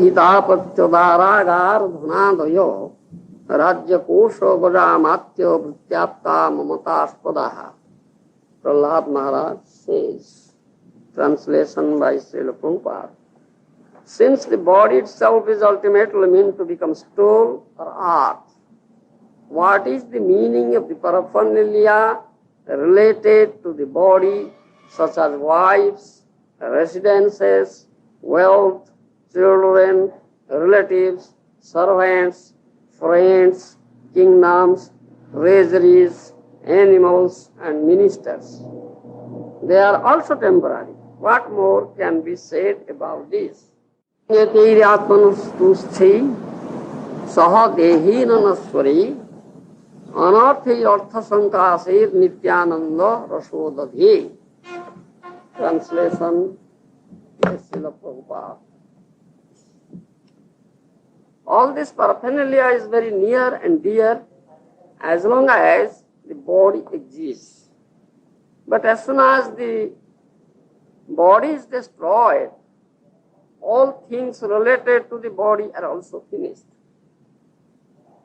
हितापत्योदारागार धनादयो राज्य कोश गजामात्य वृत्त्याप्ता ममतास्पदाः. Prahlad Maharaj says, translation by Srila Prabhupada, since the body itself is ultimately meant to become stone or earth, what is the meaning of the paraphernalia related to the body, such as wives, residences, wealth, children, relatives, servants, friends, kingdoms, treasuries, animals, and ministers? They are also temporary. What more can be said about this? Saha dehi nanaswari anarthi artha sankasir nityananda rasodadhi. Translation by Srila Prabhupada. All this paraphernalia is very near and dear as long as the body exists. But as soon as the body is destroyed, all things related to the body are also finished.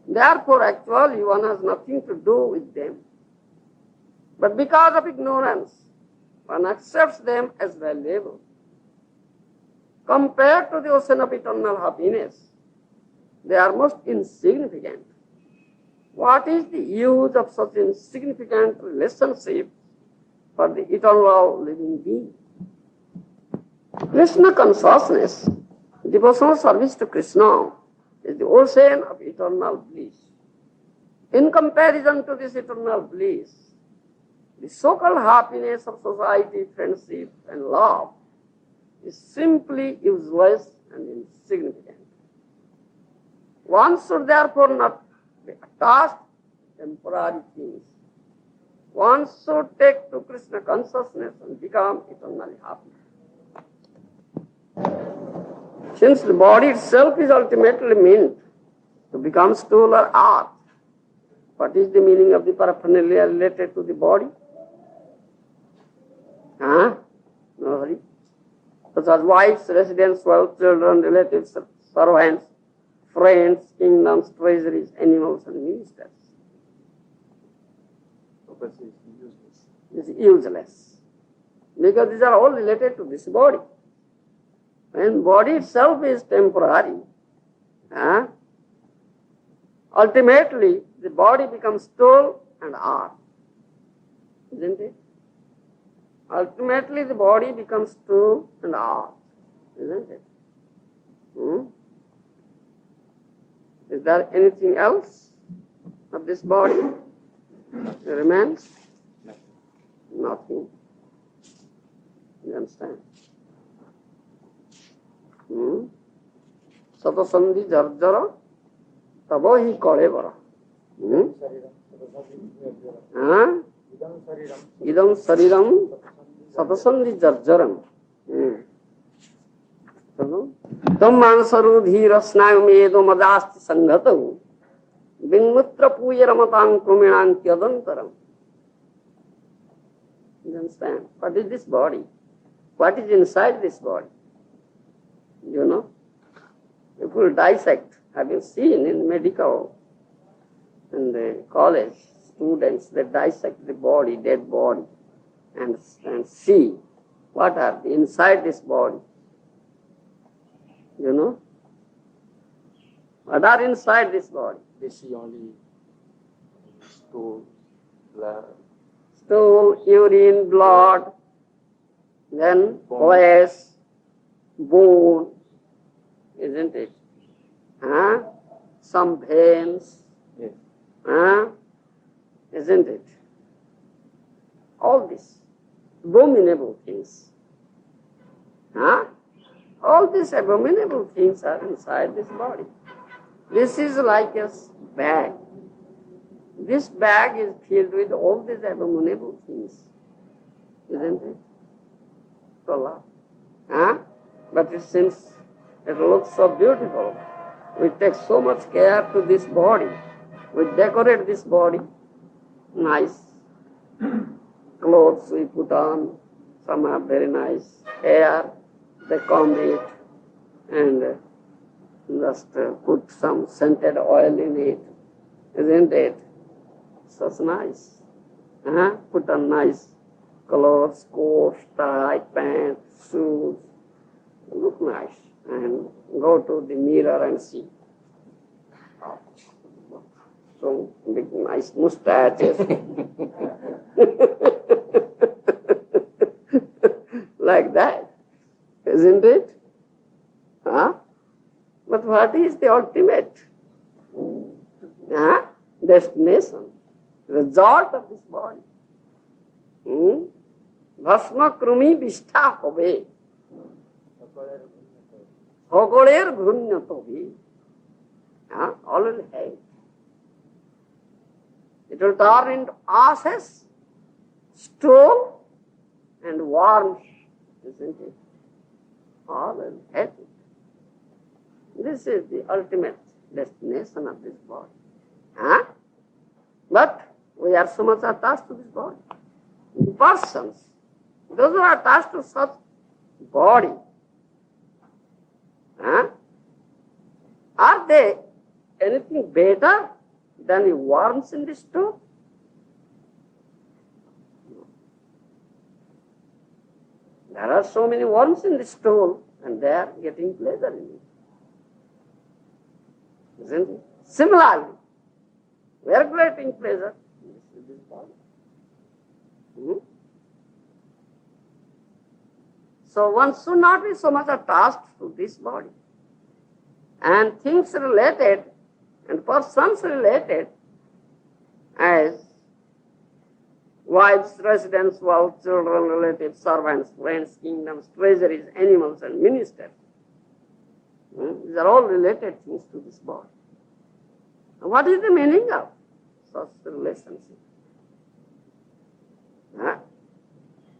Therefore, actually, one has nothing to do with them. But because of ignorance, one accepts them as valuable. Compared to the ocean of eternal happiness, they are most insignificant. What is the use of such insignificant relationship for the eternal living being? Krishna consciousness, devotional service to Krishna, is the ocean of eternal bliss. In comparison to this eternal bliss, the so-called happiness of society, friendship, and love is simply useless and insignificant. One should therefore not be attached to temporary things. One should take to Krishna consciousness and become eternally happy. Since the body itself is ultimately meant to become stool or earth, what is the meaning of the paraphernalia related to the body? No hurry. Such as wives, residents, wealth, children, relatives, servants, friends, kingdoms, treasuries, animals, and ministers. It's useless. Because these are all related to this body. When body itself is temporary, ultimately the body becomes stool and earth. Isn't it? Ultimately the body becomes stool and earth. Isn't it? Is there anything else of this body? It remains? Nothing. You understand? Satasandhi jarjara tabo hi kalevara. Idam sariram satasandhi jarjaram. Tam mansaru dhira snayumedo madasti sanghatahu vinmutra puyaramatang kruminang kyadantaram. You understand? What is this body? What is inside this body? You know? People dissect. Have you seen in medical, in the college, students, they dissect the body, dead body, and see what are inside this body. You know? What are inside this body? They see only stool, blood. Stool, urine, blood, then flesh, bone, isn't it? Some veins, yes. Isn't it? All these abominable things. All these abominable things are inside this body. This is like a bag. This bag is filled with all these abominable things. Isn't it? But it seems it looks so beautiful. We take so much care to this body. We decorate this body. Nice clothes we put on. Some have very nice hair. They comb it and Just put some scented oil in it, isn't it? Such nice. Put on nice clothes, coat, tie, pants, shoes. Look nice. And go to the mirror and see. So big nice mustaches. Like that, isn't it? But what is the ultimate destination, result of this body? Bhasma krumi vistha hobe, hogoler bhrunyato. All will hate. It will turn into ashes, stool, and worms, isn't it? All will hate it. This is the ultimate destination of this body. But we are so much attached to this body. The persons, those who are attached to such body, are they anything better than the worms in the stool? There are so many worms in the stool and they are getting pleasure in it. Isn't it? Similarly, we are getting pleasure in this body. So one should not be so much attached to this body. And things related and persons related as wives, residence, wealth, children, relatives, servants, friends, kingdoms, treasuries, animals, and ministers. These are all related things to this body. And what is the meaning of such relationship?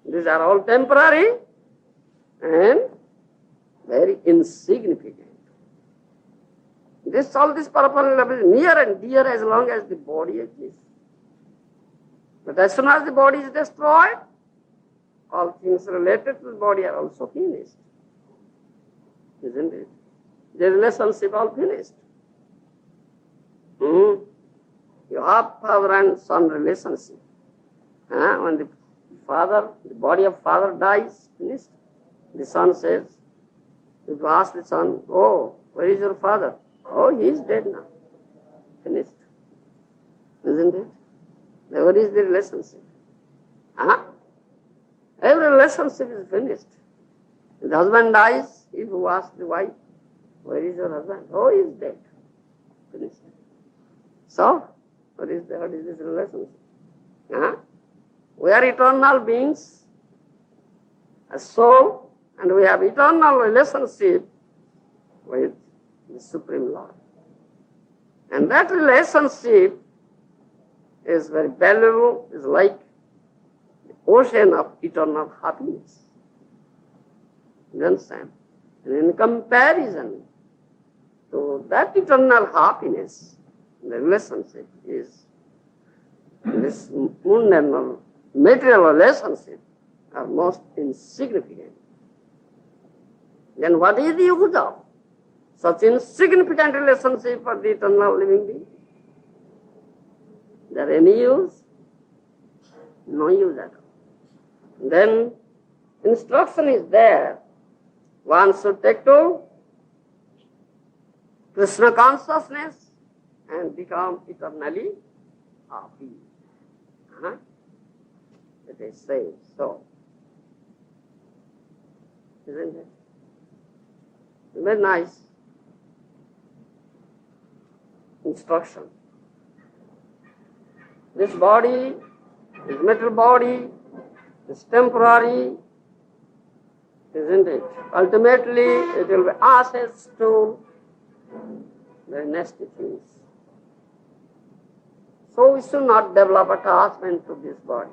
These are all temporary and very insignificant. All this purple love is near and dear as long as the body exists. But as soon as the body is destroyed, all things related to the body are also finished. Isn't it? The relationship all finished. You have father and son relationship. When the body of father dies, finished. The son says, if you ask the son, oh, where is your father? Oh, he is dead now. Finished. Isn't it? What is the relationship? Every relationship is finished. If the husband dies, if you ask the wife, where is your husband? Oh, he is dead. Finished. So, what is this relationship? We are eternal beings, a soul, and we have eternal relationship with the Supreme Lord. And that relationship is very valuable, is like the ocean of eternal happiness. You understand? And in comparison to that eternal happiness, the relationship is this mundane or material relationship are most insignificant. Then what is the use of such insignificant relationship for the eternal living being? Is there any use? No use at all. Then instruction is there. One should take to Krishna consciousness and become eternally happy. It is said so. Isn't it? Very nice instruction. This body, this metal body, is temporary, isn't it? Ultimately, it will be ashes to very nasty things. So we should not develop attachment to this body.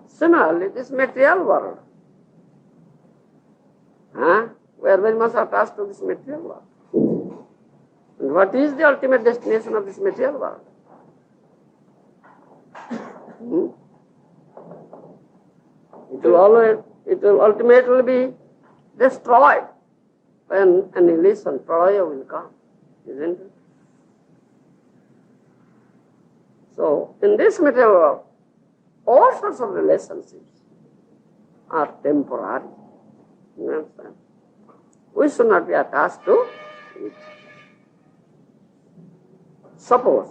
Similarly, this material world, we are very much attached to this material world. And what is the ultimate destination of this material world? It will ultimately be destroyed. when annihilation, pralaya will come, isn't it? So, in this material world, all sorts of relationships are temporary. You understand? We should not be attached to it. Suppose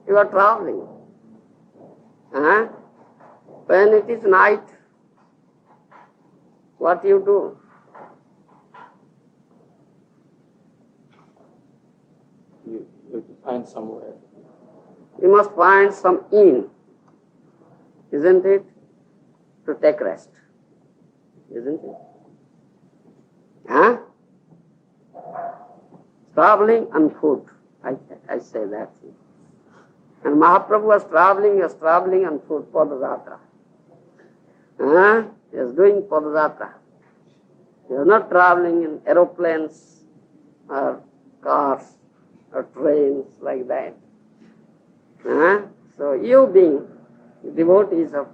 you are traveling, when it is night, what you do? You have to find somewhere. You must find some inn, isn't it, to take rest, isn't it? Traveling and food, I say that. And Mahaprabhu was traveling on foot, Padayatra. He was doing Padayatra. He was not traveling in aeroplanes or cars or trains like that. So you being devotees of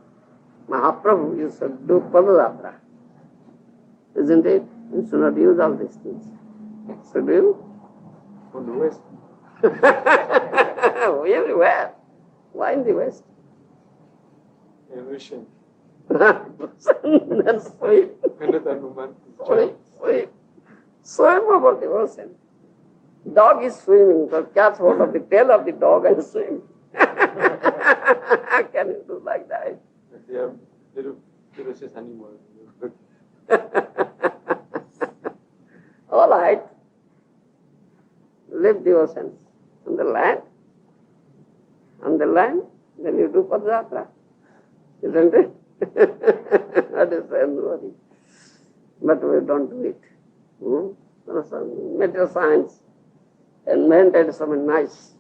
Mahaprabhu, you should do Padayatra. Isn't it? You should not use all these things. Should you? On the west. Everywhere. Why in the West? Ocean. Then swim. Swim over the ocean. Dog is swimming, so catch hold of the tail of the dog and swim. Can you do like that? They are ferocious animals. All right. Leave the ocean. On the land, then you do Padayatra. Isn't it? That is worry. But we don't do it. Some material science invented some nice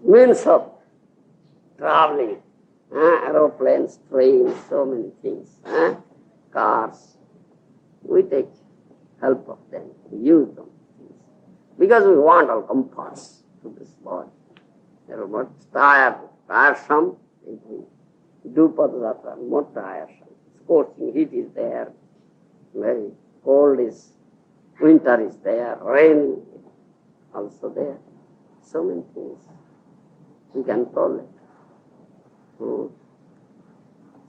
means of traveling. Aeroplanes, trains, so many things. Cars. We take help of them, use them. Because we want all comforts to this body. There are much tiresome, if we do Padayatra, more tiresome. Scorching heat is there, very cold is, winter is there, rain also there. So many things we can tolerate. So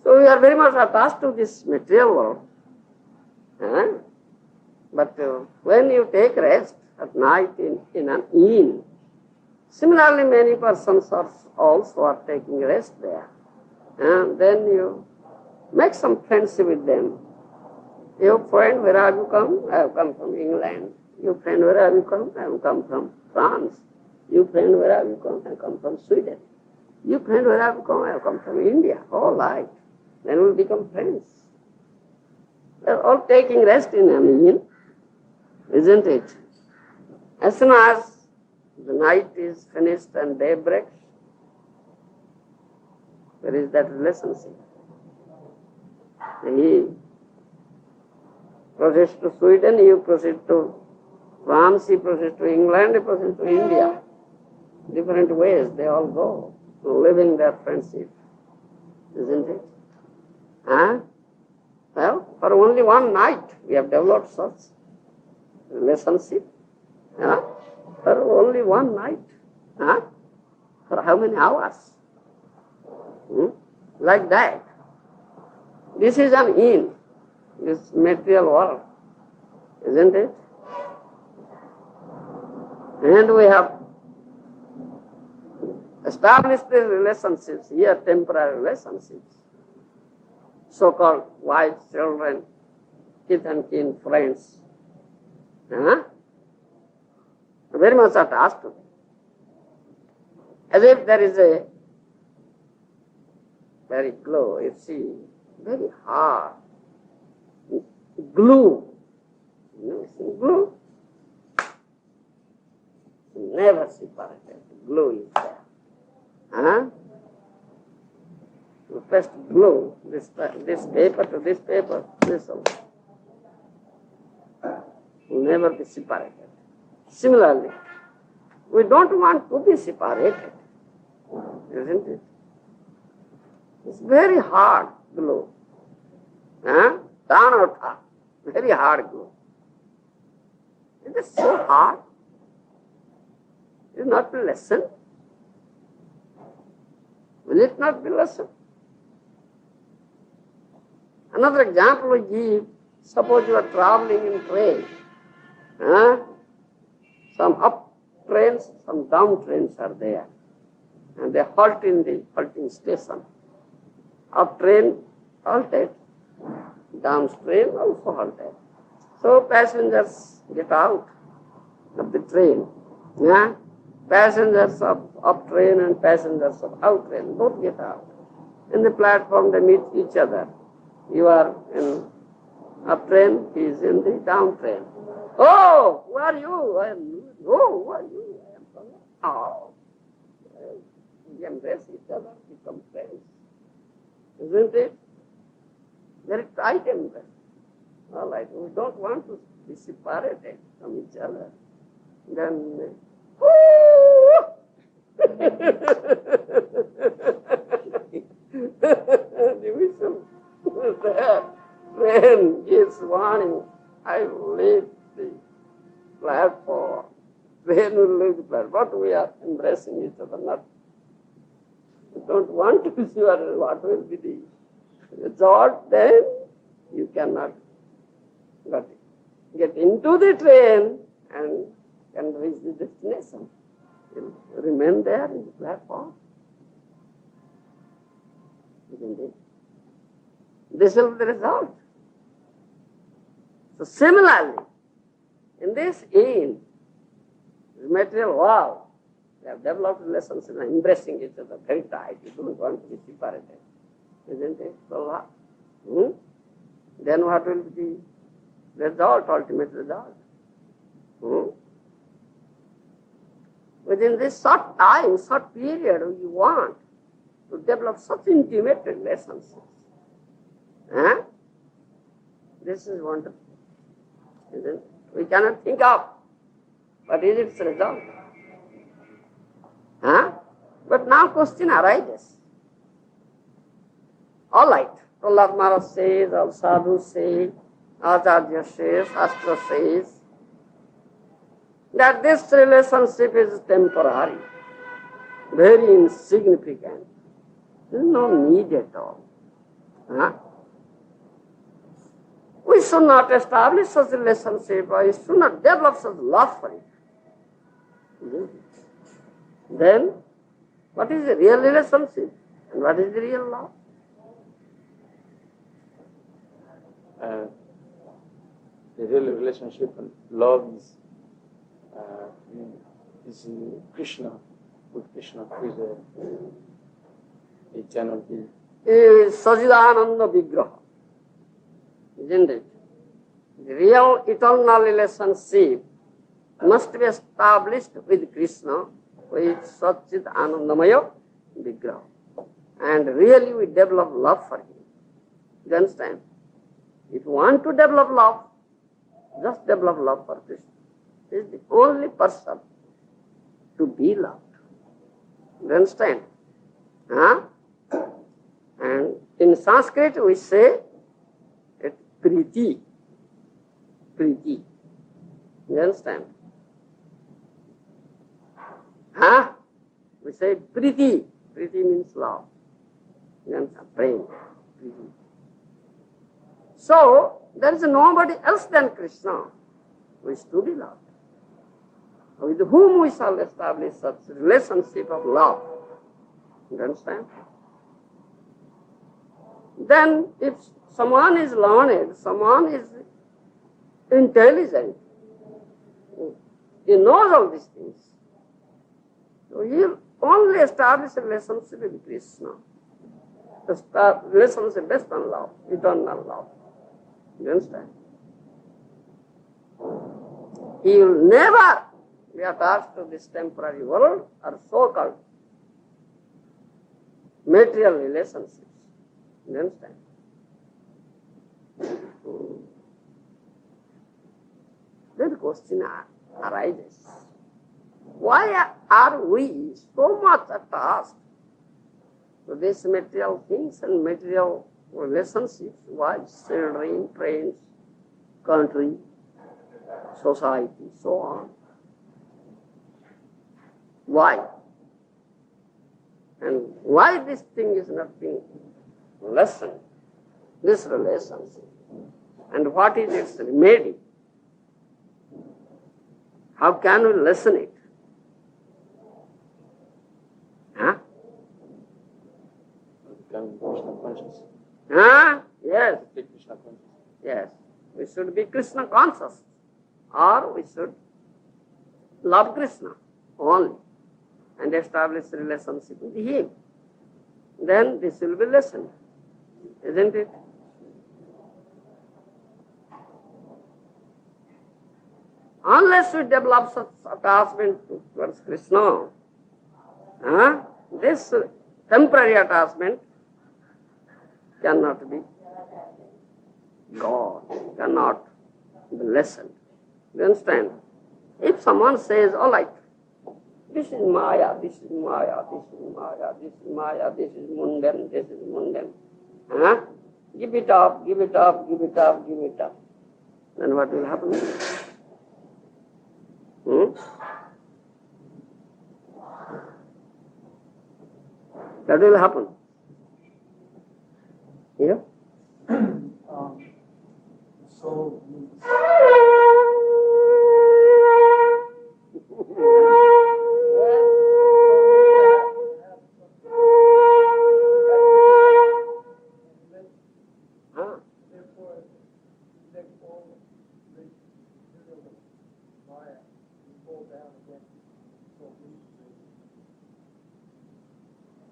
we are very much attached to this material world. But when you take rest at night in an inn, similarly many persons are also taking rest there. And then you make some friendship with them. You friend, where have you come? I have come from England. You friend, where have you come? I have come from France. You friend, where have you come? I come from Sweden. You friend, where have you come? I have come from India. All right. Then we'll become friends. They're all taking rest in an inn, isn't it? As soon as the night is finished and day breaks, there is that relationship. He proceeds to Sweden, you proceed to France, he proceeds to England, he proceeds to India. Different ways they all go, living their friendship, isn't it? Well, for only one night we have developed such relationship. For only one night. For how many hours? Like that. This is an inn, this material world, isn't it? And we have established these relationships, here temporary relationships, so-called wives, children, kith and kin, friends. Very much attached to them. As if there is a very glow, you see, very hard glue. Glue never separated. Glue is there. You first glue this paper to this paper, this also. Will never be separated. Similarly, we don't want to be separated, isn't it? It's very hard glue. Tha, Very hard Gour. It is so hard. It is not a lesson. Will it not be lesson? Another example we give, suppose you are traveling in train. Some up trains, some down trains are there. And they halt in the halting station. Up train halted, down train also halted. So passengers get out of the train. Passengers of up train and passengers of out train both get out. In the platform they meet each other. You are in up train, he is in the down train. Oh, who are you? I am. Oh, who are you? I am from. Oh, we embrace each other, become friends. Isn't it? Very tight embrace. All right, we don't want to be separated from each other. Then, the whistle there, train is warning, I will leave the platform. Train will leave the platform. But we are embracing each other, not. We don't want to be sure what will be the result, then you cannot get into the train and can reach the destination. You remain there in the platform. Isn't it? This will be the result. So similarly, in this inn, the material world, they have developed relations and embracing each other very tight. You don't want to be separated. Isn't it? So, then what will be the result, ultimate result? Within this short time, short period, you want to develop such intimate relationships. This is wonderful. Isn't it? We cannot think of what is its result. But now question arises. All right, Prahlad Maharaj says, all sadhus say, Acharya says, Shastra says, that this relationship is temporary, very insignificant. There is no need at all. We should not establish such a relationship, or we should not develop such love for it. Then, what is the real relationship and what is the real love? The real relationship and love is Krishna, with Krishna, who is the eternal being. Is Sajidananda Vigraha, isn't it? The real eternal relationship must be established with Krishna, with Satchit Anandamaya Vigraha. And really we develop love for him. You understand? If you want to develop love, just develop love for Krishna. He is the only person to be loved. You understand? And in Sanskrit we say it priti. Priti. You understand? We say priti. Priti means love. You understand? Prem. Priti. So, there is nobody else than Krishna who is to be loved, with whom we shall establish such relationship of love. You understand? Then, if someone is learned, someone is intelligent, he knows all these things, so he will only establish a relationship with Krishna. The relationship based on love, eternal love. You understand? He will never be attached to this temporary world or so-called material relationships. You understand? Then the question arises, why are we so much attached to these material things and material relationships, wives, children, friends, country, society, so on. Why? And why this thing is not being lessened, this relationship? And what is its remedy? How can we lessen it? Huh? Becoming Krishna conscious. Huh? Yes. Be Krishna conscious. Yes. We should be Krishna conscious. Or we should love Krishna only and establish a relationship with Him. Then this will be lessened. Isn't it? Unless we develop such attachment towards Krishna, this temporary attachment cannot be gone, cannot be lessened. You understand? If someone says, all right, this is Maya, this is Maya, this is Maya, this is Maya, this is mundane, this is mundane. Give it up, give it up, give it up, give it up. Then what will happen? That will happen. Yeah? So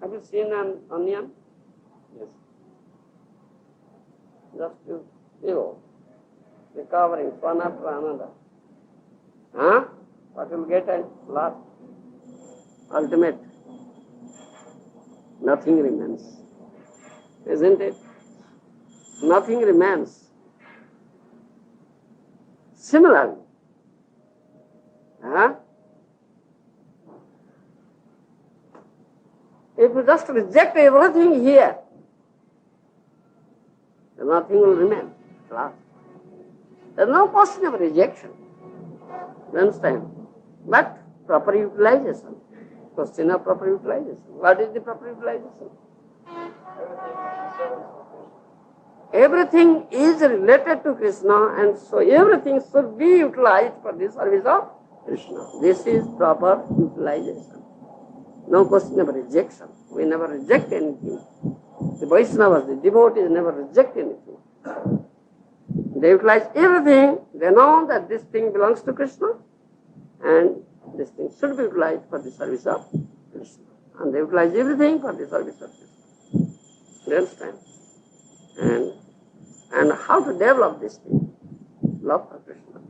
Have you seen an onion? Yes. Just you peel, recovering one after another. What will get at last? Ultimate. Nothing remains. Isn't it? Nothing remains. Similarly, if you just reject everything here, then nothing will remain at last. There is no question of rejection. You understand? But proper utilization. Question of proper utilization. What is the proper utilization? Everything is related to Krishna, and so everything should be utilized for the service of Krishna. This is proper utilization. No question of rejection. We never reject anything. The Vaishnavas, the devotees never reject anything. They utilize everything. They know that this thing belongs to Krishna and this thing should be utilized for the service of Krishna. And they utilize everything for the service of Krishna. You understand? And how to develop this thing? Love for Krishna.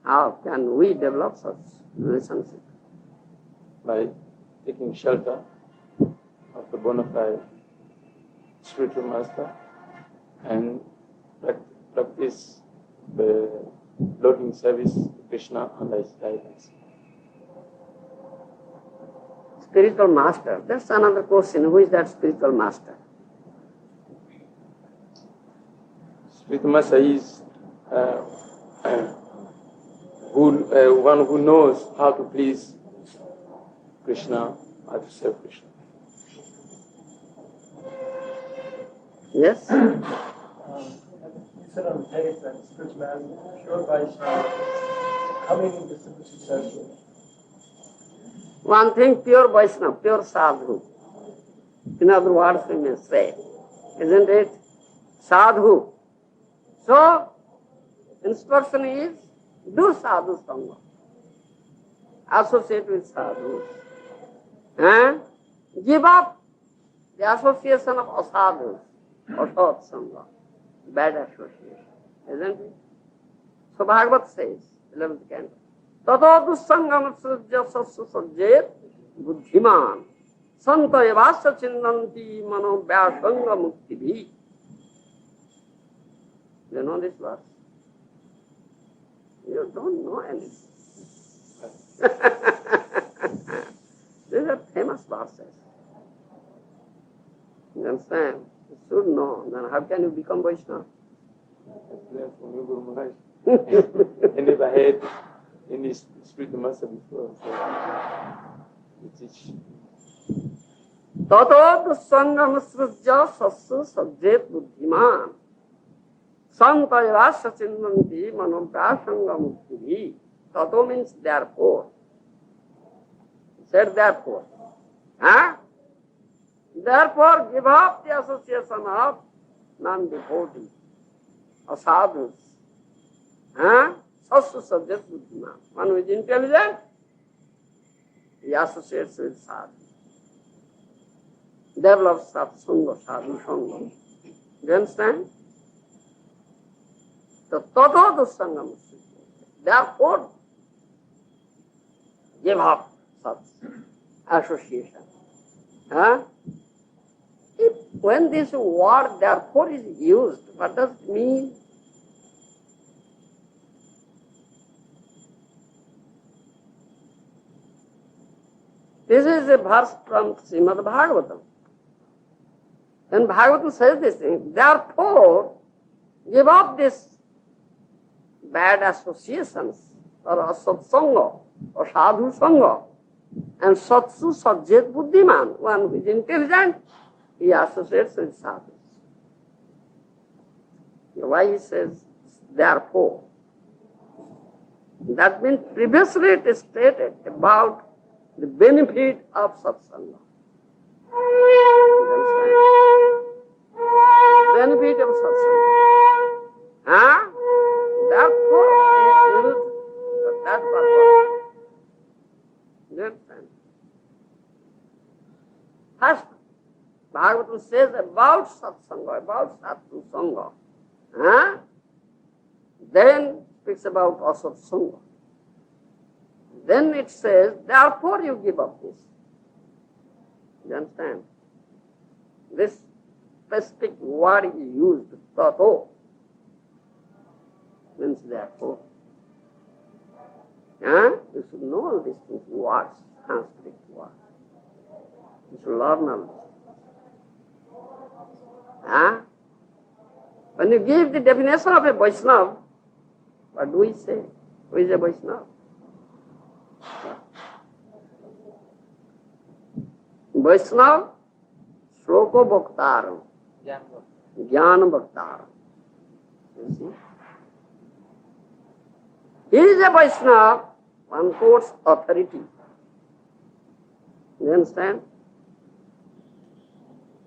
How can we develop such relationship? By taking shelter of the bona fide spiritual master and practice the loving service to Krishna under his guidance. Spiritual master. That's another question. Who is that spiritual master? Spiritual master is one who knows how to please Krishna, how to serve Krishna. Yes? you said on the page that spirituality, pure Vaishnava, coming into super successful. One thing, pure Vaishnava, pure sadhu. In other words, we may say, isn't it? Sadhu. So, instruction is, do sadhu sangha. Associate with sadhus. Give up the association of asadhus, asat sangha, bad association. Isn't it? So Bhagavad says, 11th canto, Tato dussangam sujjasasya sajjet buddhiman santa evasya chinnanti mano vyasanga muktibhi. You know this verse? You don't know anything. These are famous verses. You understand? should know. Then how can you become Vaishnava? Explain for me, Guru Maharaj. I never had any spiritual master before, so you teach. Tato dussangam srujya sassu sajjet buddhiman santayasya chindanti manoprasanga mukti. Tato means therefore. He said therefore. Huh? Therefore give up the association of non-devotees or sadhus. Huh? Sassu sajjet buddhiman. One who is intelligent, he associates with sadhus. Develops satsanga, sadhu sangha. Do you understand? So, tato dussangam. Therefore, give up such association. Huh? When this word therefore is used, what does it mean? This is a verse from Srimad Bhagavatam. When Bhagavatam says this thing, therefore, give up this bad associations or satsanga or sadhu sangha and satsu sajjet buddhiman, one who is intelligent, he associates with sadhus. Why he says therefore? That means previously it is stated about the benefit of satsanga. Benefit of satsanga. Huh? Therefore, it is for that purpose. You understand? First, Bhagavatam says about satsanga, about sadhu sangha. Huh? Then speaks about asatsanga. Then it says, therefore you give up this. You understand? This specific word is used, tato, means therefore. You should know all these things, words, Sanskrit words. You should learn all this. When you give the definition of a Vaishnava, what do we say? Who is a Vaishnava? Vaishnava, Shloko Bhaktaram, Jnana Bhaktaram. You see? He is a Vaishnava, one quotes authority. You understand?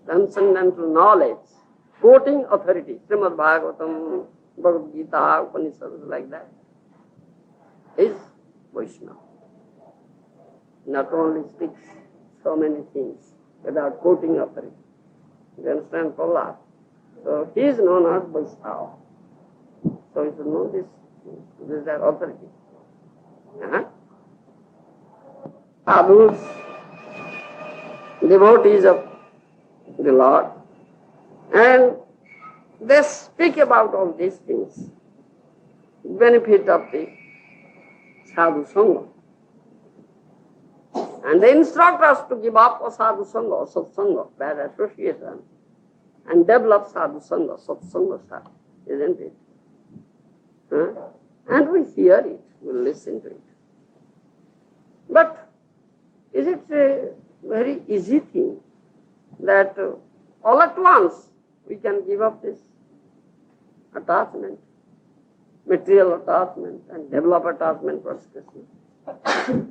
Transcendental knowledge, quoting authority. Srimad Bhagavatam, Bhagavad Gita, Upanishads, like that. Is Vaishnava. Not only speaks so many things without quoting authority. You understand, Paula? So he is known as Vaishnava. So you should know this. This is their authority. Sadhus, devotees of the Lord, and they speak about all these things, benefit of the sadhu sangha. And they instruct us to give up sadhu sangha or satsanga, bad association, and develop sadhu sangha, satsanga, isn't it? And we hear it, we listen to it. But is it a very easy thing that all at once we can give up this attachment, material attachment, and develop attachment for Krishna?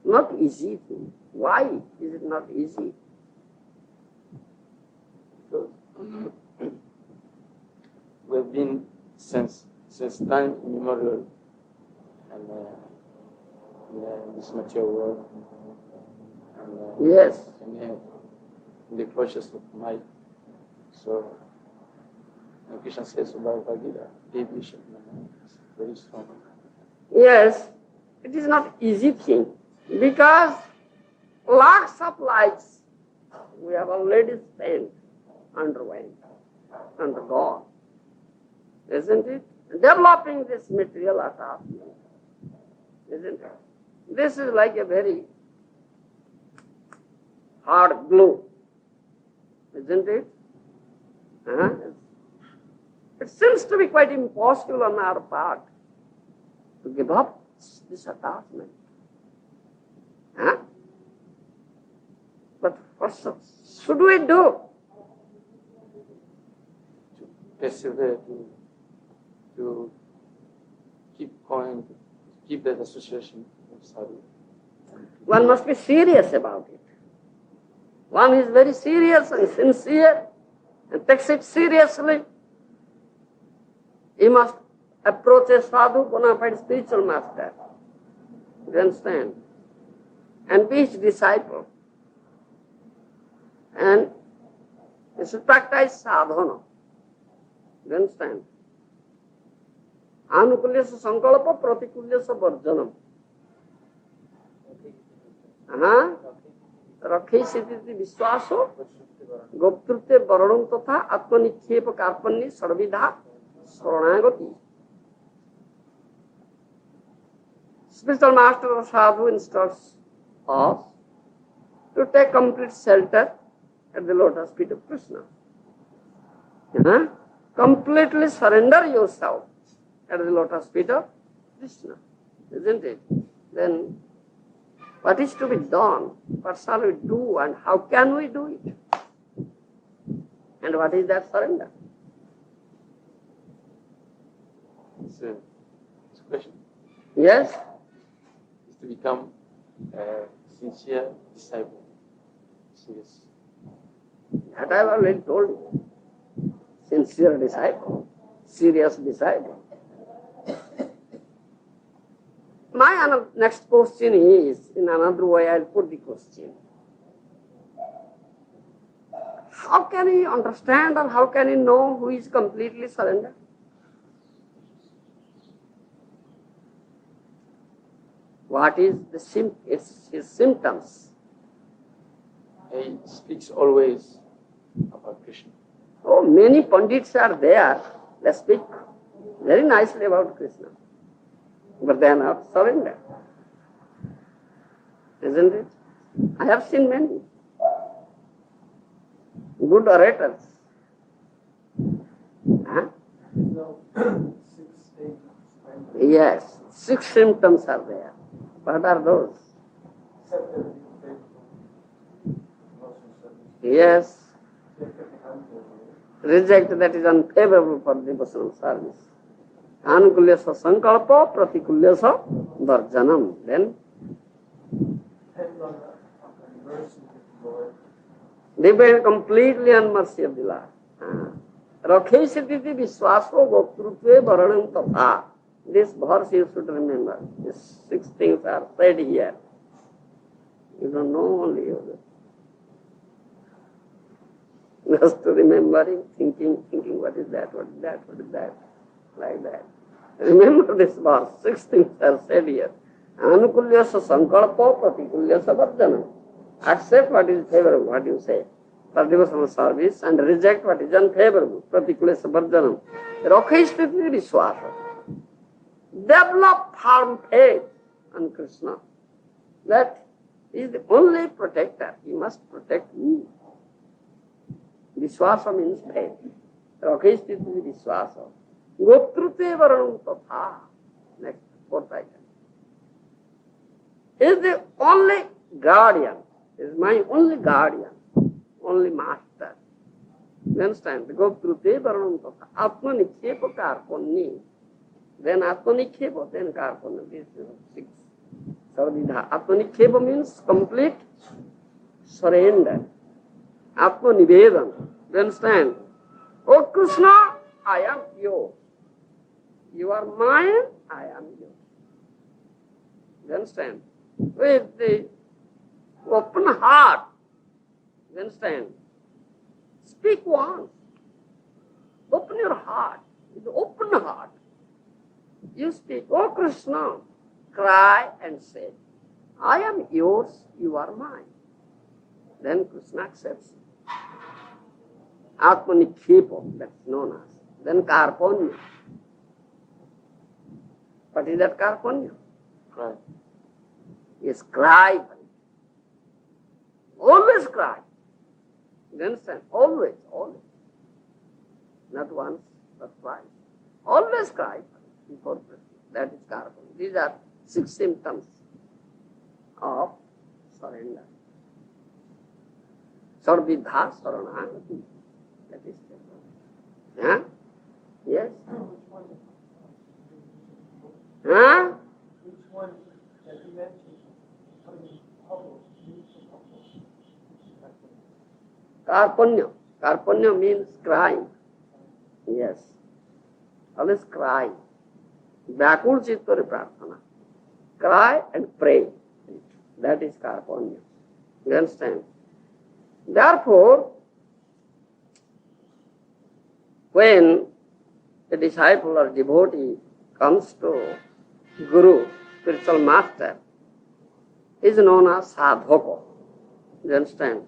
Not easy thing. Why is it not easy? We've been since time immemorial and in this material world and Yes. in the process of mind. So Krishna says about Bhagavad Gita, deviation is very strong. Yes, it is not easy thing because lakhs of lives we have already spent, underwent, undergone, isn't it? Developing this material attachment, isn't it? This is like a very hard glue, isn't it? Huh? It seems to be quite impossible on our part to give up this attachment. Huh? But what should we do? To persevere, to keep going, to keep that association of sadhu. One must be serious about it. One is very serious and sincere and takes it seriously. He must approach a sadhu, bona fide spiritual master. You understand? And be his disciple. And he should practice sadhana. You understand? Anukulyasa sankalpa pratikulyasa varjanam. Rakhe siddhiti vishwaso goptrute varanam tatha atmanikshepa karpanni sarvidha saranagati. Spiritual master or sadhu instructs us to take complete shelter at the lotus feet of Krishna. Completely surrender yourself at the lotus feet of Krishna, isn't it? Then what is to be done? What shall we do and how can we do it? And what is that surrender? It's a question. Yes? It's to become a sincere disciple. Serious. That I have already told you. Sincere disciple, serious disciple. My next question is, in another way I'll put the question. How can he understand or how can he know who is completely surrendered? What is his symptoms? He speaks always about Krishna. Oh, many pandits are there. They speak very nicely about Krishna. But they are not surrendered. Isn't it? I have seen many good orators. Huh? No, 6 stages. Yes, 6 symptoms are there. What are those? Yes. Reject that is unfavorable for devotional service. Anukulyasa sankalpa pratikulyasa varjanam. Then depend completely on mercy of the Lord. Rakhe siddhiti vishwaso goptrutve varanam tatha. This verse you should remember. These 6 things are said here. You don't know only you. Just to remembering, thinking, what is that, what is that, what is that, like that. Remember this verse, 6 things are said here. Anukulyasa sankalpa pratikulyasa varjanam. Accept what is favorable, what you say, for devotional service, and reject what is unfavorable, pratikulyasa varjanam. Rakhe sthiti vishwasa. Develop firm faith on Krishna. That is the only protector. He must protect me. Vishwasa means faith. Rakhe sthiti vishwasa. Goptrute varanam tatha. Next, 4th item. Is the only guardian. Is my only guardian. Only master. You understand? Goptrute varanam tatha. Atma nikshepa karponni. Then Atma nikshepa, then karponna. This is 6. Sarvidha. Atma nikshepa means complete surrender. Atma nivedan. You understand? Oh Krishna, I am yours. You are mine, I am yours. You understand? With the open heart. You understand? Speak once. Open your heart. With open heart. You speak, oh Krishna, cry and say, I am yours, you are mine. Then Krishna accepts. Atma nikshepa, that's known as. Then karpanya. What is that karpanya? Cry. Yes, cry. always cry. You understand? Always, always. Not once, but twice. Always cry before Krishna. That is karpan. These are 6 symptoms of surrender. Sarvidha saranagati. That is it. Huh? Yes? Huh? Which one that you mentioned? Karpanya. Karpanya means crying. Yes. Always cry. Backward chittore prarthana. Cry and pray. That is karpanya. You understand? Therefore, when a disciple or devotee comes to Guru, spiritual master, is known as sadhaka. You understand?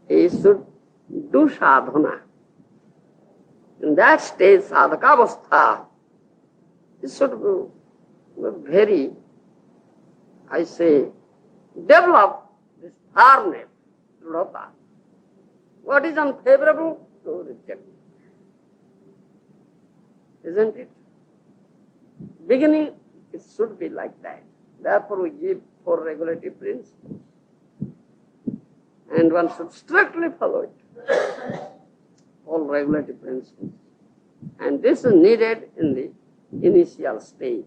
He should do sadhana. In that stage, sadhakavastha, he should be very, I say, develop this firmness, dhrata. What is unfavorable, to reject. Isn't it? Beginning, it should be like that. Therefore, we give 4 regulative principles. And one should strictly follow it. All regulative principles. And this is needed in the initial stage,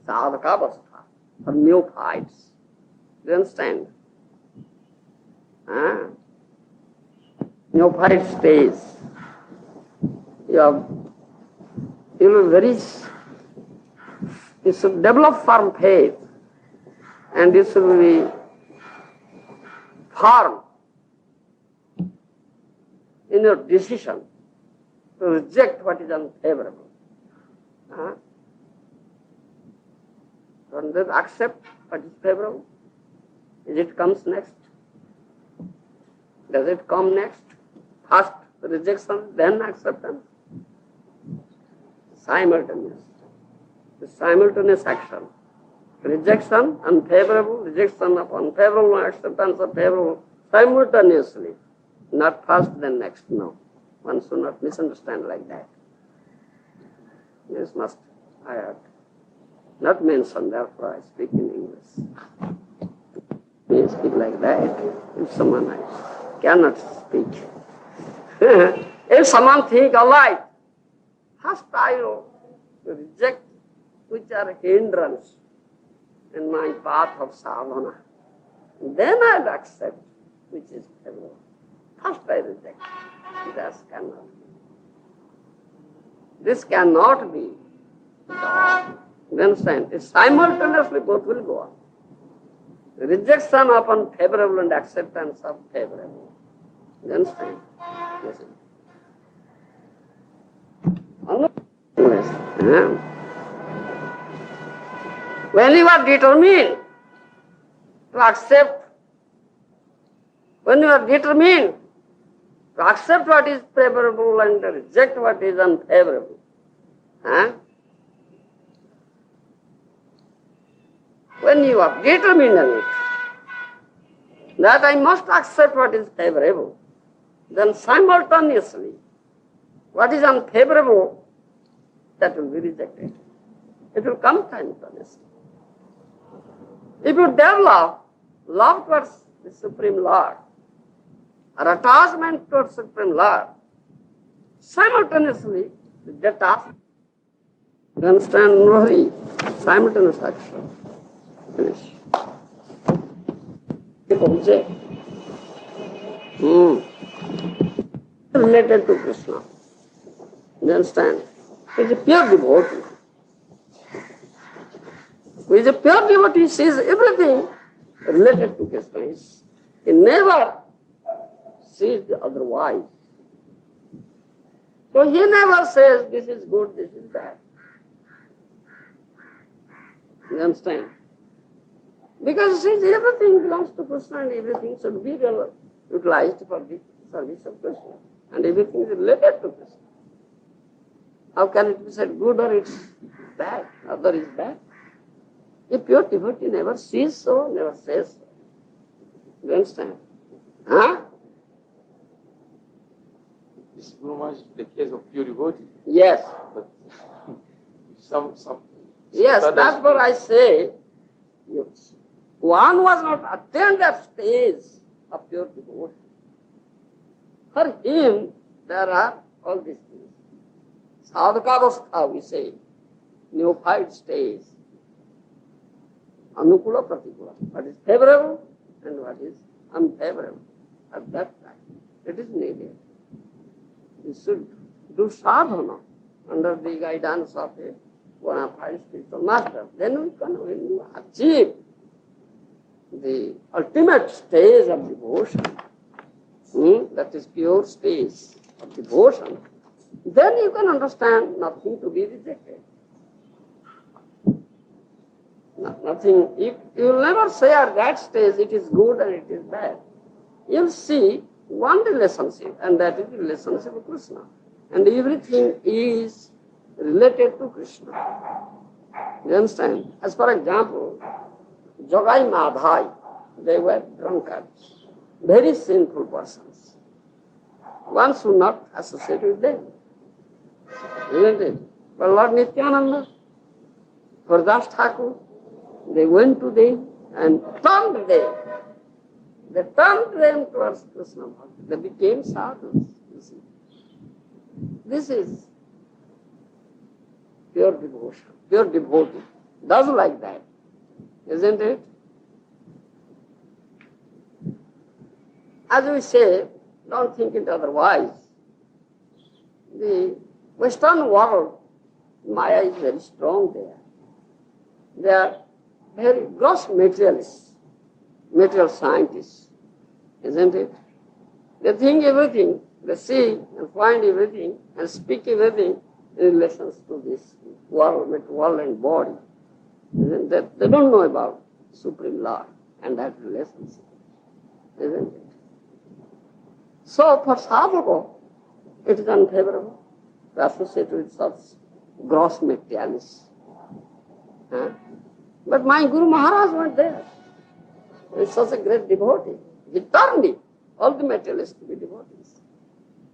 sadhakavastha, for neophytes. Do you understand? Neophyte stage. You should develop firm faith, and you should be firm in your decision to reject what is unfavorable. And then accept what is favorable. It comes next. Does it come next? First rejection, then acceptance. Simultaneous. The simultaneous action. Rejection, unfavorable, rejection of unfavorable, acceptance of favorable, simultaneously. Not first, then next. No. One should not misunderstand like that. This must, I have not mentioned, therefore I speak in English. May speak like that if someone else cannot speak. If someone think alike, first I will reject which are hindrance in my path of sadhana. Then I will accept which is favorable. First I reject. This cannot be. This cannot be done. You understand? It's simultaneously both will go on. Rejection of unfavorable and acceptance of favorable. You understand? Yes. When you are determined to accept, when you are determined to accept what is favorable and reject what is unfavorable, when you are determined on it, that I must accept what is favorable, then simultaneously, what is unfavorable, that will be rejected. It will come simultaneously. If you develop love towards the Supreme Lord, or attachment towards Supreme Lord, simultaneously, the detachment, you understand, very simultaneous action. Finish. Related to Krishna. You understand? He is a pure devotee. Who is a pure devotee, sees everything related to Krishna. He never sees the otherwise. So he never says this is good, this is bad. You understand? Because he says everything belongs to Krishna and everything should be utilized for the service of Krishna. And everything is related to Krishna. How can it be said good or it's bad, other is bad? A pure devotee never sees so, never says so. You understand? Huh? This Guru Maharaj is the case of pure devotee. Yes. But some Yes, others- that's what I say. One was not attained that stage of pure devotion. For him, there are all these things. Sadhakavastha, we say, neophyte stage. Anukula pratikula. What is favorable and what is unfavorable at that time. It is needed. You should do sadhana under the guidance of a bona fide spiritual master. Then we can achieve the ultimate stage of devotion. That is pure stage of devotion. Then you can understand nothing to be rejected. Nothing. You will never say at that stage it is good and it is bad. You will see one relationship, and that is the relationship of Krishna. And everything is related to Krishna. You understand? As for example, Jogai Madhai, they were drunkards, very sinful persons. One should not associate with them. Isn't it? But Lord Nityananda, Haridas Thakur, they went to them and turned them. They turned them towards Krishna Bhakti. They became sadhus. You see. This is pure devotion, pure devotee. Does like that, isn't it? As we say, don't think it otherwise. The Western world, Maya is very strong there. They are very gross materialists, material scientists, isn't it? They think everything, they see and find everything and speak everything in relation to this world and body. Isn't it? They don't know about Supreme Lord and that relationship, isn't it? So for sadhaka, it is unfavorable to associate with such gross materialists. But my Guru Maharaj went there. He is such a great devotee. He turned it, all the materialists to be devotees.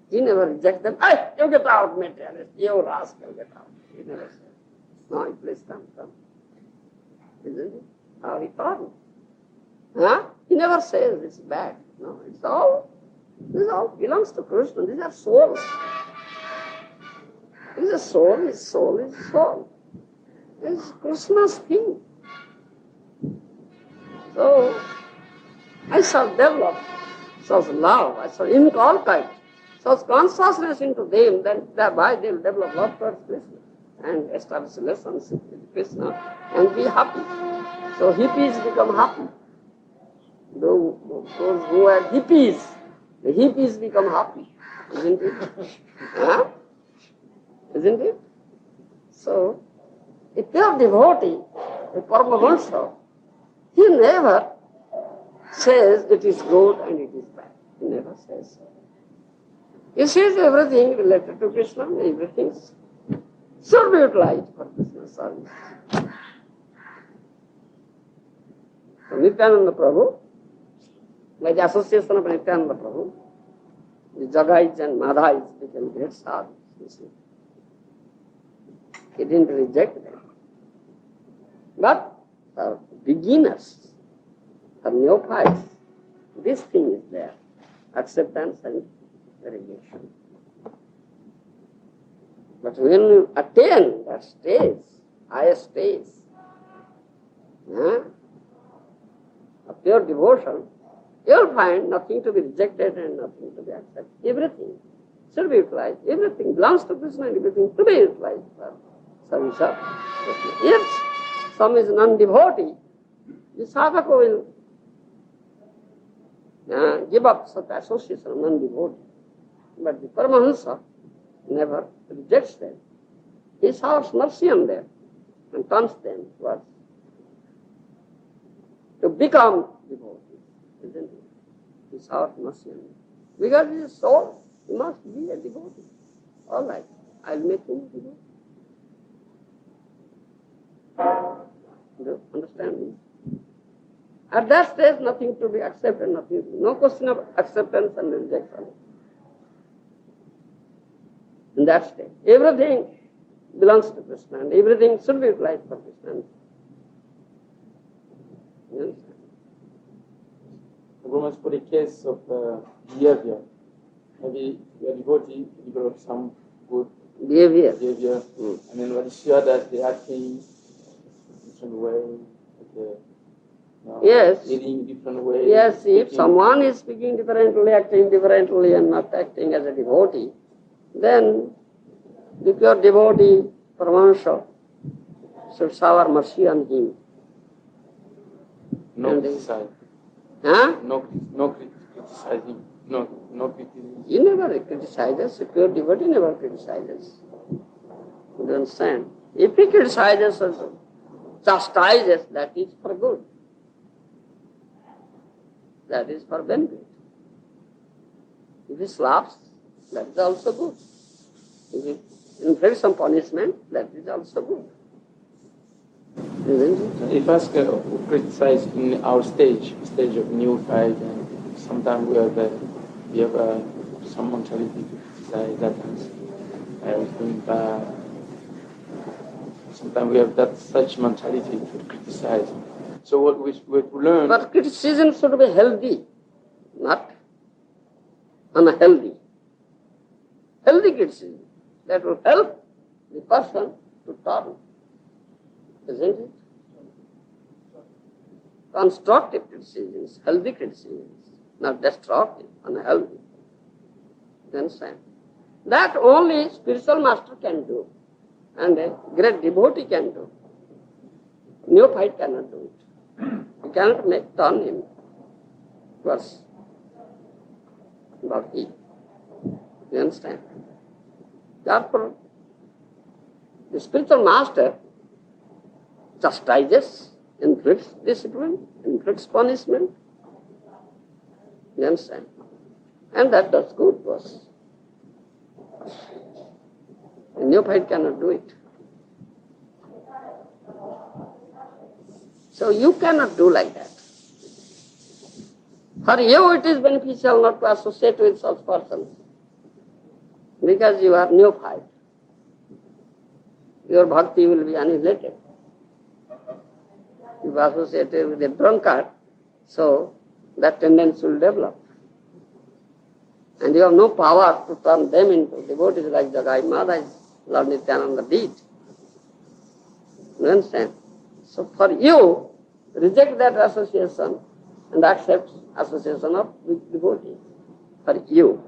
He never rejected them. Hey, you get out, materialist. You rascal, get out. He never said. No, please come. Isn't it? How he turned. He never says it's bad. No, this all belongs to Krishna. These are souls. This is a soul, his soul is soul. It's Krishna's thing. So, I shall develop such love, I shall inculcate such consciousness into them, then thereby they will develop love towards Krishna and establish a relationship with Krishna and be happy. So hippies become happy. Those who are hippies, the hippies become happy, isn't it? Isn't it? So, a pure devotee, a Paramahansa, he never says it is good and it is bad. He never says so. He says everything related to Krishna, everything should be utilized for Krishna's service. So Nityananda Prabhu, like the association of Nityananda Prabhu, the Jagais and Madhais became great sadhus, you see. He didn't reject them. But for beginners, for neophytes, this thing is there, acceptance and rejection. But when you attain that stage, highest stage, of pure devotion, you will find nothing to be rejected and nothing to be accepted. Everything should be utilized. Everything belongs to Krishna and everything to be utilized for service of Krishna. If some is non-devotee, the sadhaka will give up such association of non-devotee. But the Paramahansa never rejects them. He showers mercy on them and turns them towards to become devotees, isn't it? He showers mercy on them. Because he is soul, he must be a devotee. All right, I'll make him a devotee. Do you understand me? At that stage, nothing to be accepted, nothing, no question of acceptance and rejection. In that state, everything belongs to Krishna and everything should be utilized for Krishna. Yes. Almost for the case of behavior, maybe you are devotee, you develop some good Behavior. and then when you see others, they are acting different way, Yes. eating different way. Yes, if someone is speaking differently, acting differently and not acting as a devotee, then the pure devotee, Paramahansa, should shower mercy on him. No criticize. Huh? No criticizing. No criticism. He never criticizes, a pure devotee never criticizes. You understand? If he criticizes or chastises, that is for good. That is for benefit. If he slaps, that is also good. If he inflicts some punishment, that is also good. Isn't it? If us criticize in our stage of new fight, and sometimes we have some mentality to criticize that everything bad. Sometimes we have such mentality to criticize. So what we have to learn. But criticism should be healthy, not unhealthy. Healthy criticism that will help the person to turn. Isn't it? Constructive criticisms, healthy criticisms, not destructive, unhealthy. You understand? That only spiritual master can do, and a great devotee can do. Neophyte cannot do it. You cannot turn him towards bhakti. You understand? Therefore, the spiritual master chastises, inflicts discipline, inflicts punishment. You understand? And that does good to us. A neophyte cannot do it. So you cannot do like that. For you it is beneficial not to associate with such persons because you are neophyte. Your bhakti will be annihilated. If associated with a drunkard, so that tendency will develop. And you have no power to turn them into devotees like the guy Maharaja, Lord Nityananda did. You understand? So for you, reject that association and accept association of with devotee. For you.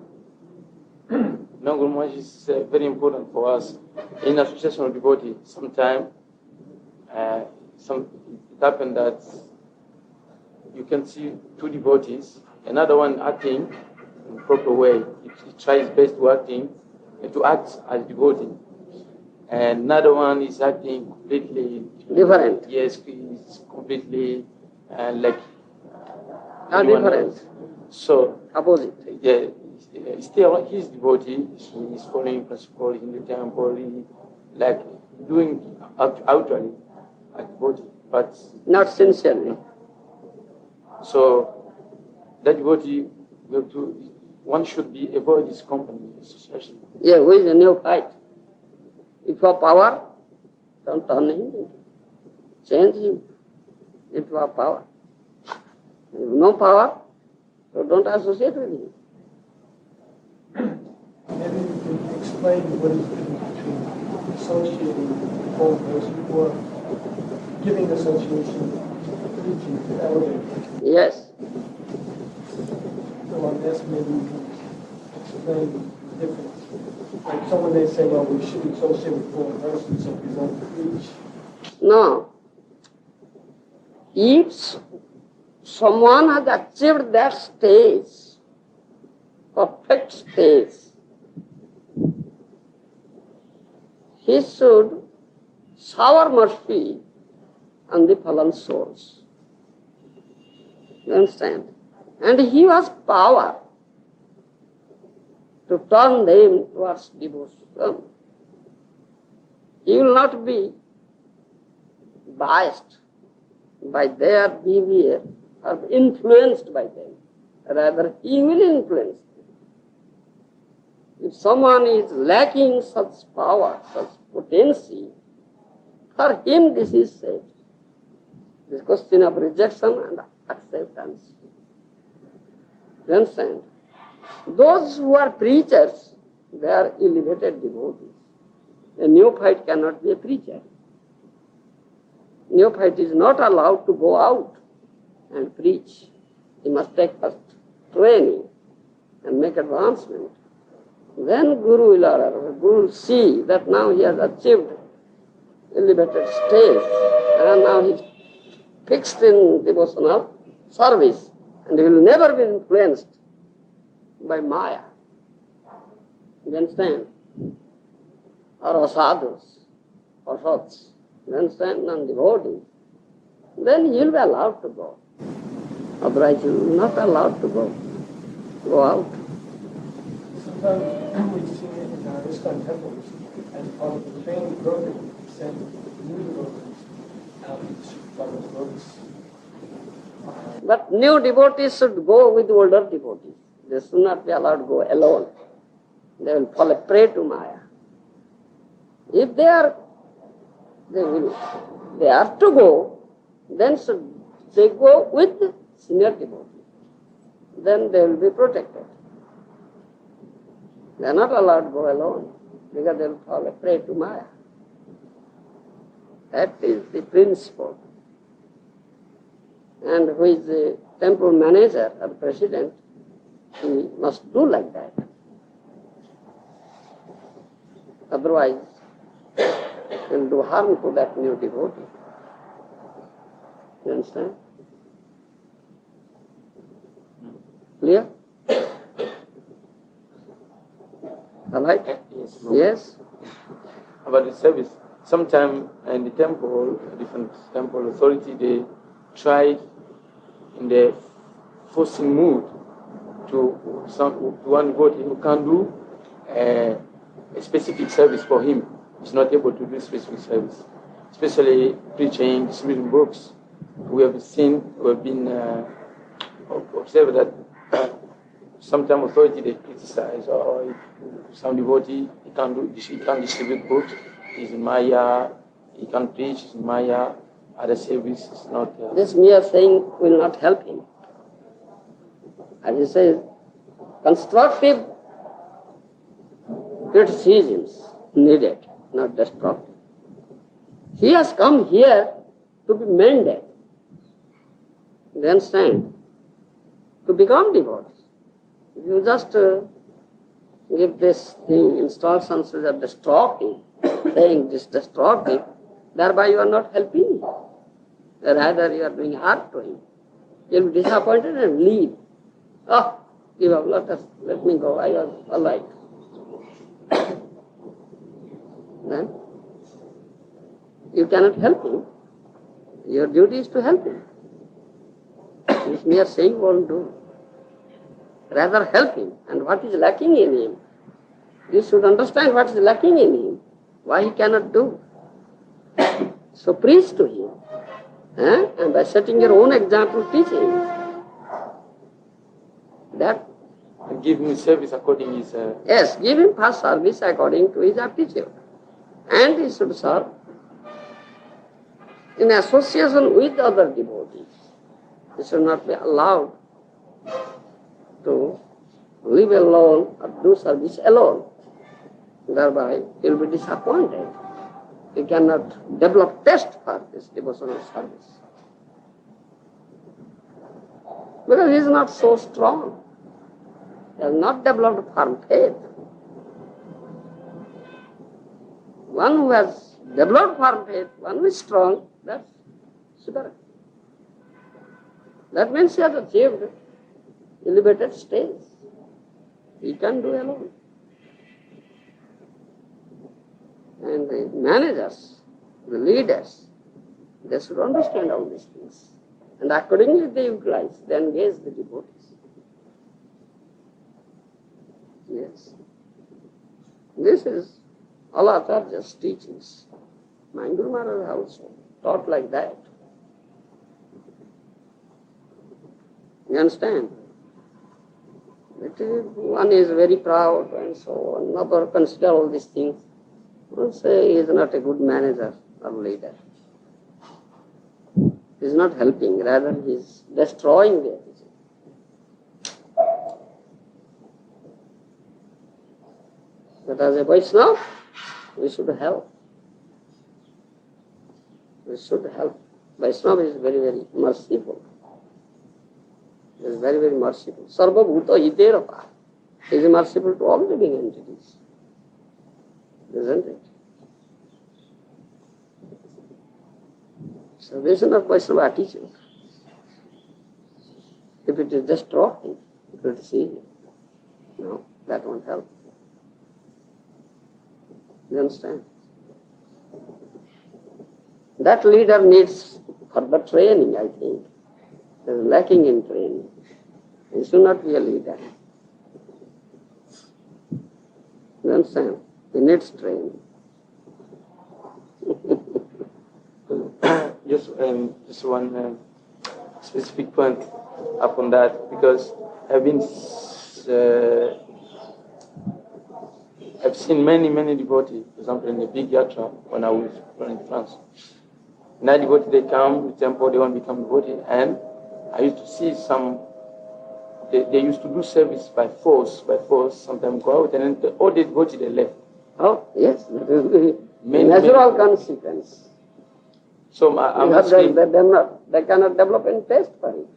No, Guru Maharaj is very important for us. In association of devotee, sometimes it happens that you can see two devotees, another one acting in a proper way. He tries best to act as devotee. And another one is acting completely different. Yes, he's completely like different. So opposite. Yeah, still he's devotee. He's following principle in the temple. He, like doing outwardly a devotee, but not sincerely. So that devotee one should be avoid his company, association. Yeah, who is a neophyte? If you have power, don't turn him. Change him if you have power. If you have no power, so don't associate with him. Maybe you can explain what is the difference between associating with old person or giving association preaching to elder. Yes. So on this, maybe you can explain the difference. Like someone may say, well, we should associate with old persons so we won't preach. No. If someone has achieved that stage, perfect stage, he should shower mercy on the fallen souls. You understand? And he has power to turn them towards devotion. He will not be biased by their behavior or influenced by them. Rather, he will influence them. If someone is lacking such power, such potency, for him this is said. This question of rejection and acceptance. You understand? Those who are preachers, they are elevated devotees. A neophyte cannot be a preacher. Neophyte is not allowed to go out and preach. He must take first training and make advancement. Then Guru will arrive. Guru will see that now he has achieved elevated stage and now he is fixed in devotional service and he will never be influenced by Maya. You understand? Or sadhus, or sots. You understand? Non-devotees. Then he will be allowed to go. Otherwise he will not allowed to go out. Sometimes we see it in our ISKCON temples as part of the training program, send new devotees out to follow the devotees. But new devotees should go with older devotees. They should not be allowed to go alone. They will fall a prey to Maya. If they are to go, then should they go with the senior devotee. Then they will be protected. They are not allowed to go alone because they will fall a prey to Maya. That is the principle. And who is the temple manager or president, he must do like that. Otherwise, he will do harm to that new devotee. You understand? Clear? All right? Yes. Yes? About the service, sometime in the temple, different temple authority, they try in the forcing mood to one devotee who can do a specific service for him. He's not able to do specific service, especially preaching, distributing books. We have been observed that sometimes authority they criticize, or some devotee he can't distribute books. He's in Maya. He can't preach. He's in Maya. Other service is not. This mere saying will not help him. As he says, constructive criticisms needed, not destructive. He has come here to be mended. You understand? To become devotee. If you just give this thing instructions which are destructive, saying this destructive, thereby you are not helping him. Rather you are doing harm to him. He will be disappointed and leave. Oh, give up, let me go, I was all right. Then you cannot help him. Your duty is to help him. This mere saying won't do. Rather help him. And what is lacking in him? You should understand what is lacking in him, why he cannot do. So preach to him. And by setting your own example, teach him. That. And give him service according to his... Yes, give him first service according to his aptitude. And he should serve in association with other devotees. He should not be allowed to live alone or do service alone. Thereby, he will be disappointed. He cannot develop taste for this devotional service. Because he is not so strong. He has not developed firm faith. One who has developed firm faith, one who is strong, that's superior. That means he has achieved elevated stage. He can do alone. And the managers, the leaders, they should understand all these things. And accordingly they utilize, they engage the devotees. Yes. This is all Acharya's teachings. My Guru Maharaja also taught like that. You understand? One is very proud and so on. Another consider all these things. One say he is not a good manager or leader. He is not helping, rather he is destroying the efficiency. But as a Vaishnava, we should help. We should help. Vaishnava is very, very merciful. He is very, very merciful. Sarva bhuta hiterapa. He is merciful to all living entities. Isn't it? So this is not Vaishnava attitude. If it is just talking, criticism, no, that won't help. You understand? That leader needs further training, I think. He is lacking in training. He should not be a leader. You understand? He needs training. Just one specific point upon that, because I've seen many devotees, for example, in the big yatra when I was in France. Now devotees, they come to the temple, they want to become devotee, and I used to see some, they used to do service by force, sometimes go out, and then all the devotees, they left. Oh, yes, that is the natural consequence. So I'm asking, they cannot develop any taste for it.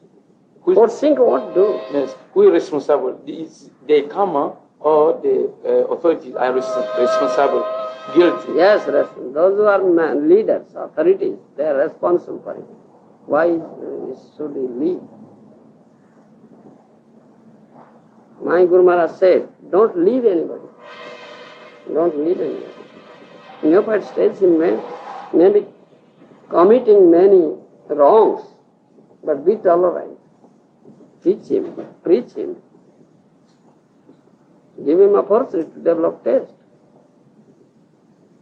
Forcing won't do. Yes, who is responsible? The karma or the authorities are responsible, guilty? Yes, those who are leaders, authorities, they are responsible for it. Why should he leave? My Guru Maharaj said, don't leave anybody. Don't leave anybody. Neophyte stage he may be committing many wrongs, but be tolerant. Teach him, preach him. Give him opportunity to develop taste.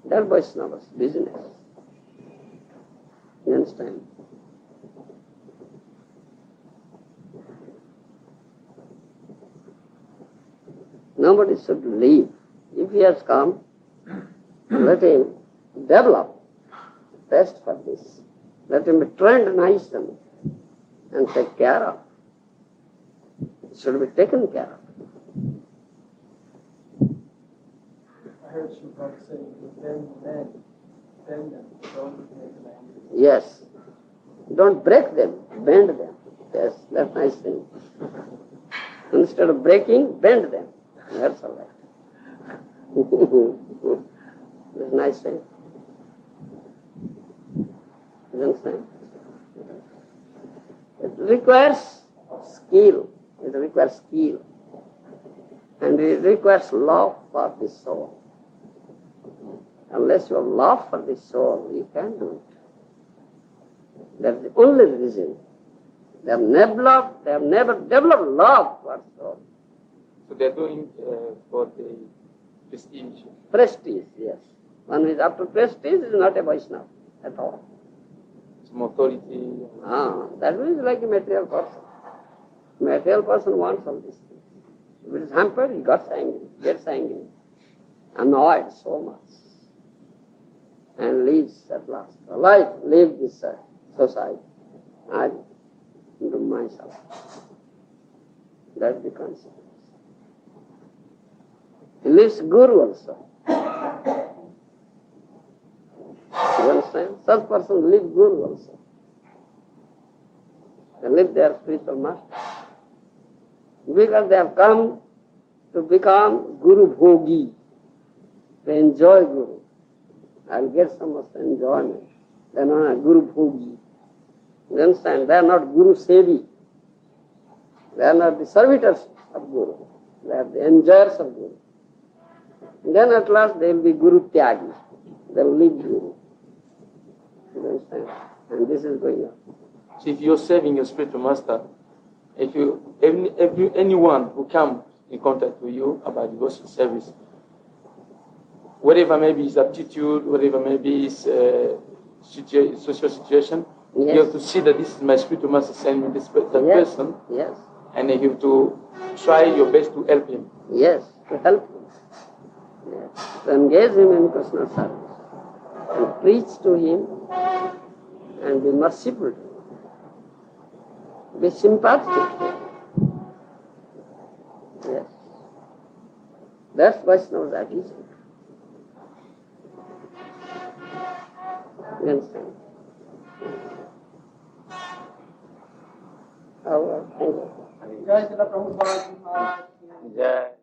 That Vaishnava's business. You understand? Nobody should leave. If he has come, let him develop taste for this. Let him be trained nicely and take care of. It should be taken care of. I heard Srimad say, bend them, don't make them angry. Yes. Don't break them, bend them. Yes, that's nice thing. Instead of breaking, bend them. That's all right. That's nice thing. You understand? It requires skill. It requires skill. And it requires love for the soul. Unless you have love for the soul, you can't do it. That's the only reason. They have never developed love for soul. So they're doing for the prestige. Prestige, yes. One who is after prestige is not a Vaishnava at all. Some authority. That is like a material person. Material person wants all these things. If it is hampered, he gets angry, annoyed so much, and leaves at last. Leave this society. I do myself. That's the consequence. He leaves Guru also. You understand? Such person leaves Guru also. They leave their spiritual master. Because they have come to become Guru Bhogi, to enjoy Guru. I'll get so much enjoyment. They are not Guru Bhogi. You understand? They are not Guru Sevi. They are not the servitors of Guru. They are the enjoyers of Guru. Then at last they will be Guru Tyagi. They will leave Guru. You understand? And this is going on. So if you're serving your spiritual master, if anyone who comes in contact with you about devotional service, whatever may be his aptitude, whatever may be his social situation, Yes. You have to see that this is my spiritual master sending me this that Yes. person, Yes. and you have to try your best to help him. Yes, to help him. Yes. To engage him in Krishna service. And preach to him and be merciful to him. Be sympathetic to him. Yes. That's Vaishnava's attitude. You understand? Thank you. Jai Srila Prabhupada Maharaj. Yeah.